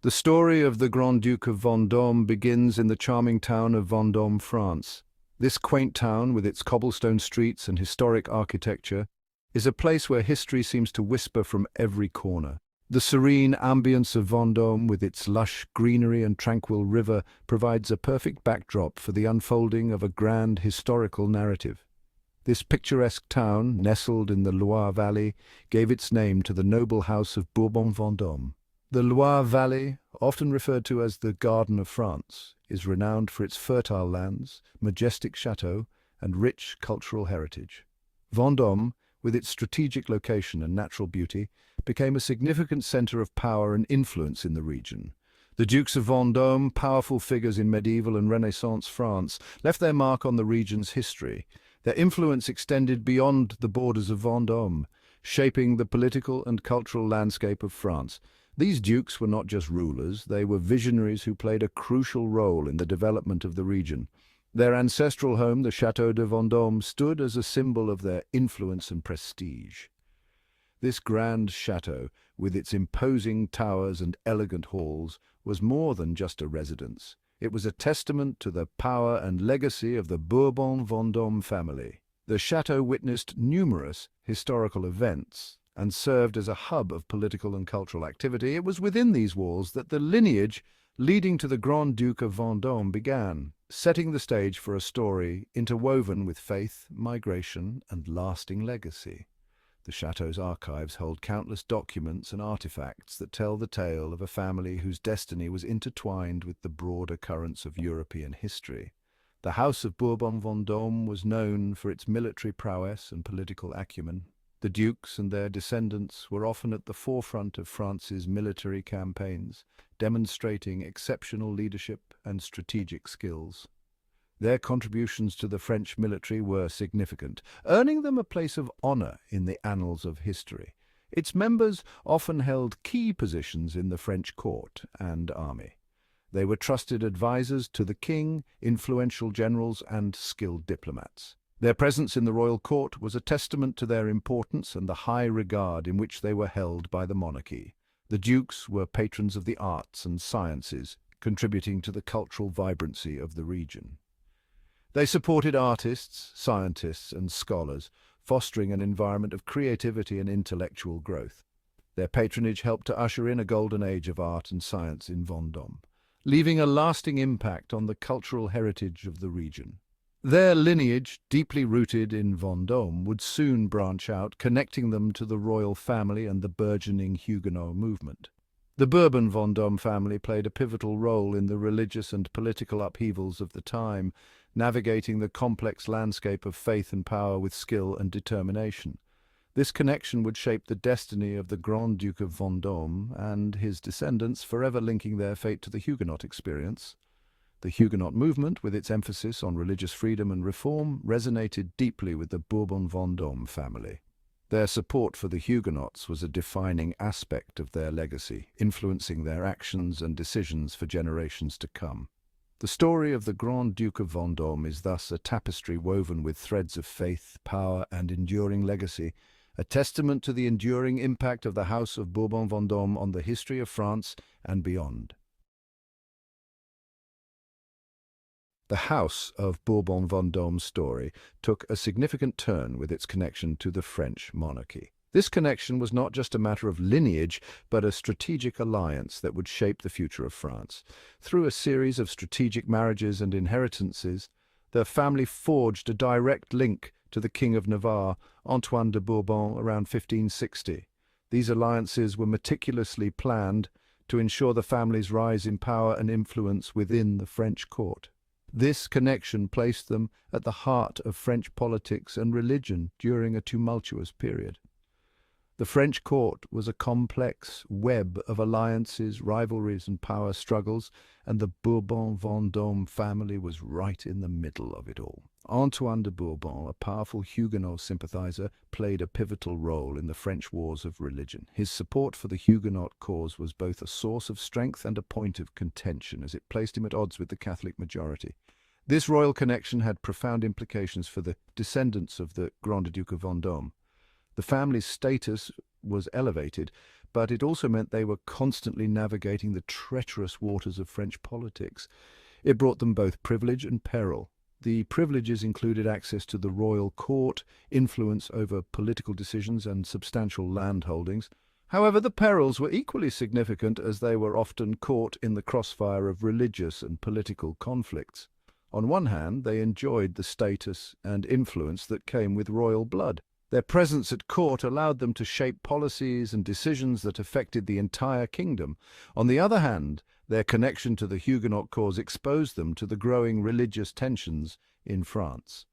The story of the Grand Duke of Vendôme begins in the charming town of Vendôme, France. This quaint town, with its cobblestone streets and historic architecture, is a place where history seems to whisper from every corner. The serene ambience of Vendôme, with its lush greenery and tranquil river, provides a perfect backdrop for the unfolding of a grand historical narrative. This picturesque town, nestled in the Loire Valley, gave its name to the noble House of Bourbon-Vendôme. The Loire Valley, often referred to as the Garden of France, is renowned for its fertile lands, majestic chateaux, and rich cultural heritage. Vendôme, with its strategic location and natural beauty, became a significant centre of power and influence in the region. The Dukes of Vendôme, powerful figures in medieval and Renaissance France, left their mark on the region's history. Their influence extended beyond the borders of Vendôme, shaping the political and cultural landscape of France. These dukes were not just rulers, they were visionaries who played a crucial role in the development of the region. Their ancestral home, the Château de Vendôme, stood as a symbol of their influence and prestige. This grand château, with its imposing towers and elegant halls, was more than just a residence. It was a testament to the power and legacy of the Bourbon-Vendôme family. The château witnessed numerous historical events and served as a hub of political and cultural activity. It was within these walls that the lineage leading to the Grand Duke of Vendôme began, setting the stage for a story interwoven with faith, migration, and lasting legacy. The château's archives hold countless documents and artifacts that tell the tale of a family whose destiny was intertwined with the broader currents of European history. The House of Bourbon-Vendôme was known for its military prowess and political acumen. The dukes and their descendants were often at the forefront of France's military campaigns, demonstrating exceptional leadership and strategic skills. Their contributions to the French military were significant, earning them a place of honor in the annals of history. Its members often held key positions in the French court and army. They were trusted advisors to the king, influential generals, and skilled diplomats. Their presence in the royal court was a testament to their importance and the high regard in which they were held by the monarchy. The dukes were patrons of the arts and sciences, contributing to the cultural vibrancy of the region. They supported artists, scientists, and scholars, fostering an environment of creativity and intellectual growth. Their patronage helped to usher in a golden age of art and science in Vendôme, leaving a lasting impact on the cultural heritage of the region. Their lineage, deeply rooted in Vendôme, would soon branch out, connecting them to the royal family and the burgeoning Huguenot movement. The Bourbon-Vendôme family played a pivotal role in the religious and political upheavals of the time, navigating the complex landscape of faith and power with skill and determination. This connection would shape the destiny of the Grand Duke of Vendôme and his descendants, forever linking their fate to the Huguenot experience. The Huguenot movement, with its emphasis on religious freedom and reform, resonated deeply with the Bourbon-Vendôme family. Their support for the Huguenots was a defining aspect of their legacy, influencing their actions and decisions for generations to come. The story of the Grand Duke of Vendôme is thus a tapestry woven with threads of faith, power, and enduring legacy, a testament to the enduring impact of the House of Bourbon-Vendôme on the history of France and beyond. The House of Bourbon-Vendôme's story took a significant turn with its connection to the French monarchy. This connection was not just a matter of lineage, but a strategic alliance that would shape the future of France. Through a series of strategic marriages and inheritances, the family forged a direct link to the King of Navarre, Antoine de Bourbon, around 1560. These alliances were meticulously planned to ensure the family's rise in power and influence within the French court. This connection placed them at the heart of French politics and religion during a tumultuous period. The French court was a complex web of alliances, rivalries, and power struggles, and the Bourbon-Vendôme family was right in the middle of it all. Antoine de Bourbon, a powerful Huguenot sympathizer, played a pivotal role in the French wars of religion. His support for the Huguenot cause was both a source of strength and a point of contention, as it placed him at odds with the Catholic majority. This royal connection had profound implications for the descendants of the Grande Duke of Vendôme. The family's status was elevated, but it also meant they were constantly navigating the treacherous waters of French politics. It brought them both privilege and peril. The privileges included access to the royal court, influence over political decisions, and substantial land holdings. However, the perils were equally significant as they were often caught in the crossfire of religious and political conflicts. On one hand, they enjoyed the status and influence that came with royal blood. Their presence at court allowed them to shape policies and decisions that affected the entire kingdom. On the other hand, their connection to the Huguenot cause exposed them to the growing religious tensions in France.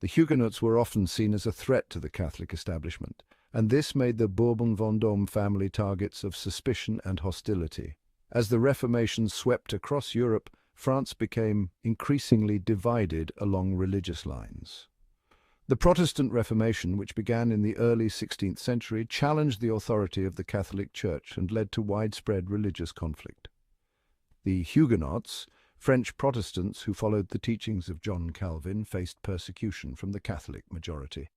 The Huguenots were often seen as a threat to the Catholic establishment, and this made the Bourbon-Vendôme family targets of suspicion and hostility. As the Reformation swept across Europe, France became increasingly divided along religious lines. The Protestant Reformation, which began in the early 16th century, challenged the authority of the Catholic Church and led to widespread religious conflict. The Huguenots, French Protestants who followed the teachings of John Calvin, faced persecution from the Catholic majority.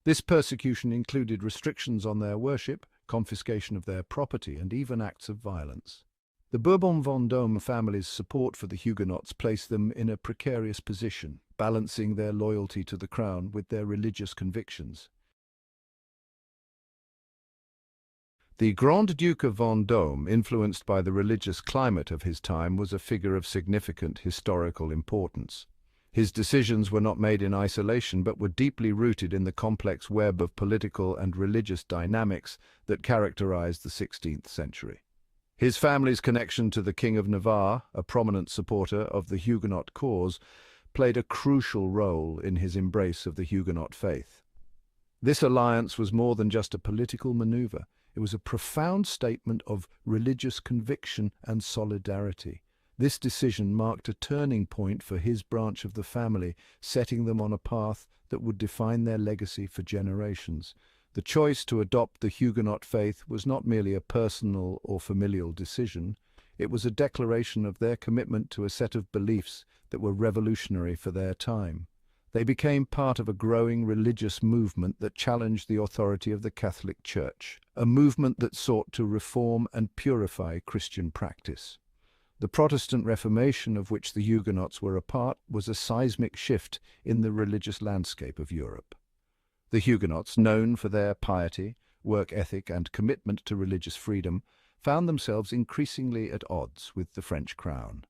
This persecution included restrictions on their worship, confiscation of their property, and even acts of violence. The Bourbon-Vendôme family's support for the Huguenots placed them in a precarious position, balancing their loyalty to the crown with their religious convictions. The Grand Duke of Vendôme, influenced by the religious climate of his time, was a figure of significant historical importance. His decisions were not made in isolation, but were deeply rooted in the complex web of political and religious dynamics that characterized the 16th century. His family's connection to the King of Navarre, a prominent supporter of the Huguenot cause, played a crucial role in his embrace of the Huguenot faith. This alliance was more than just a political maneuver. It was a profound statement of religious conviction and solidarity. This decision marked a turning point for his branch of the family, setting them on a path that would define their legacy for generations. The choice to adopt the Huguenot faith was not merely a personal or familial decision. It was a declaration of their commitment to a set of beliefs that were revolutionary for their time. They became part of a growing religious movement that challenged the authority of the Catholic Church, a movement that sought to reform and purify Christian practice. The Protestant Reformation, of which the Huguenots were a part, was a seismic shift in the religious landscape of Europe. The Huguenots, known for their piety, work ethic, and commitment to religious freedom, found themselves increasingly at odds with the French crown.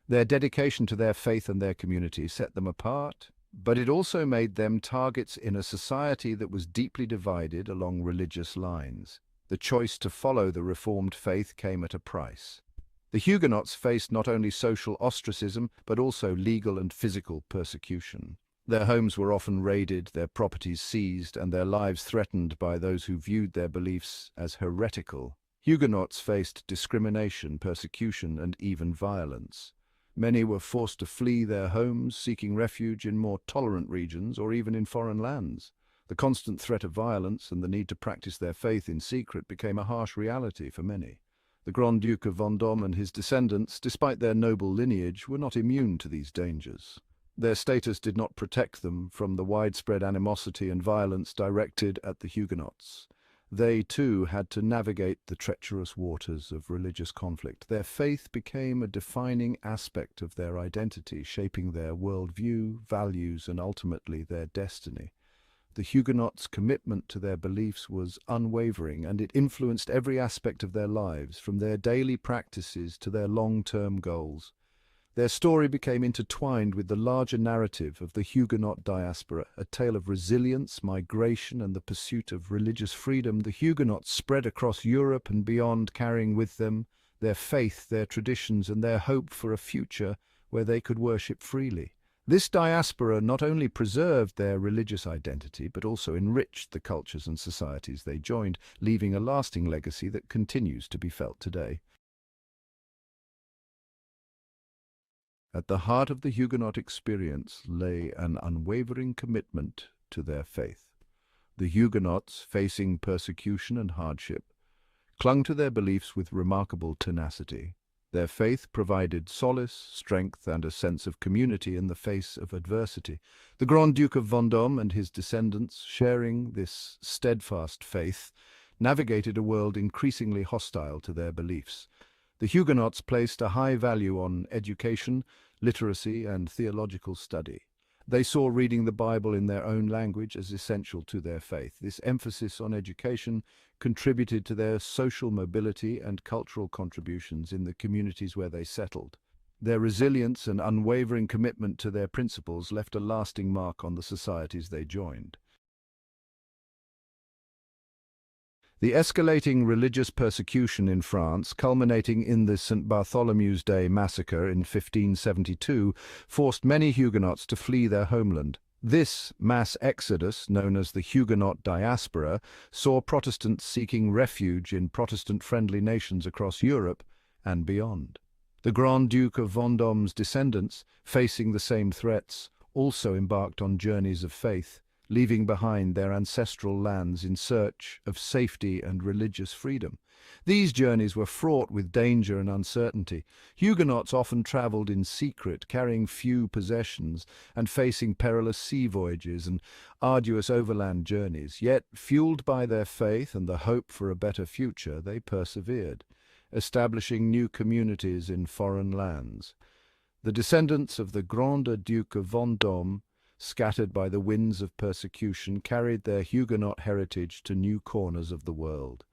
Their dedication to their faith and their community set them apart, but it also made them targets in a society that was deeply divided along religious lines. The choice to follow the Reformed faith came at a price. The Huguenots faced not only social ostracism, but also legal and physical persecution. Their homes were often raided, their properties seized, and their lives threatened by those who viewed their beliefs as heretical. Huguenots faced discrimination, persecution, and even violence. Many were forced to flee their homes, seeking refuge in more tolerant regions or even in foreign lands. The constant threat of violence and the need to practice their faith in secret became a harsh reality for many. The Grand Duke of Vendôme and his descendants, despite their noble lineage, were not immune to these dangers. Their status did not protect them from the widespread animosity and violence directed at the Huguenots. They, too, had to navigate the treacherous waters of religious conflict. Their faith became a defining aspect of their identity, shaping their worldview, values, and ultimately their destiny. The Huguenots' commitment to their beliefs was unwavering, and it influenced every aspect of their lives, from their daily practices to their long-term goals. Their story became intertwined with the larger narrative of the Huguenot Diaspora, a tale of resilience, migration, and the pursuit of religious freedom. The Huguenots spread across Europe and beyond, carrying with them their faith, their traditions, and their hope for a future where they could worship freely. This diaspora not only preserved their religious identity, but also enriched the cultures and societies they joined, leaving a lasting legacy that continues to be felt today. At the heart of the Huguenot experience lay an unwavering commitment to their faith. The Huguenots, facing persecution and hardship, clung to their beliefs with remarkable tenacity. Their faith provided solace, strength, and a sense of community in the face of adversity. The Grand Duke of Vendôme and his descendants, sharing this steadfast faith, navigated a world increasingly hostile to their beliefs. The Huguenots placed a high value on education, literacy, and theological study. They saw reading the Bible in their own language as essential to their faith. This emphasis on education contributed to their social mobility and cultural contributions in the communities where they settled. Their resilience and unwavering commitment to their principles left a lasting mark on the societies they joined. The escalating religious persecution in France, culminating in the St. Bartholomew's Day massacre in 1572, forced many Huguenots to flee their homeland. This mass exodus, known as the Huguenot Diaspora, saw Protestants seeking refuge in Protestant-friendly nations across Europe and beyond. The Grand Duke of Vendôme's descendants, facing the same threats, also embarked on journeys of faith, leaving behind their ancestral lands in search of safety and religious freedom. These journeys were fraught with danger and uncertainty. Huguenots often traveled in secret, carrying few possessions and facing perilous sea voyages and arduous overland journeys. Yet, fueled by their faith and the hope for a better future, they persevered, establishing new communities in foreign lands. The descendants of the Grand Duke of Vendôme, scattered by the winds of persecution, carried their Huguenot heritage to new corners of the world.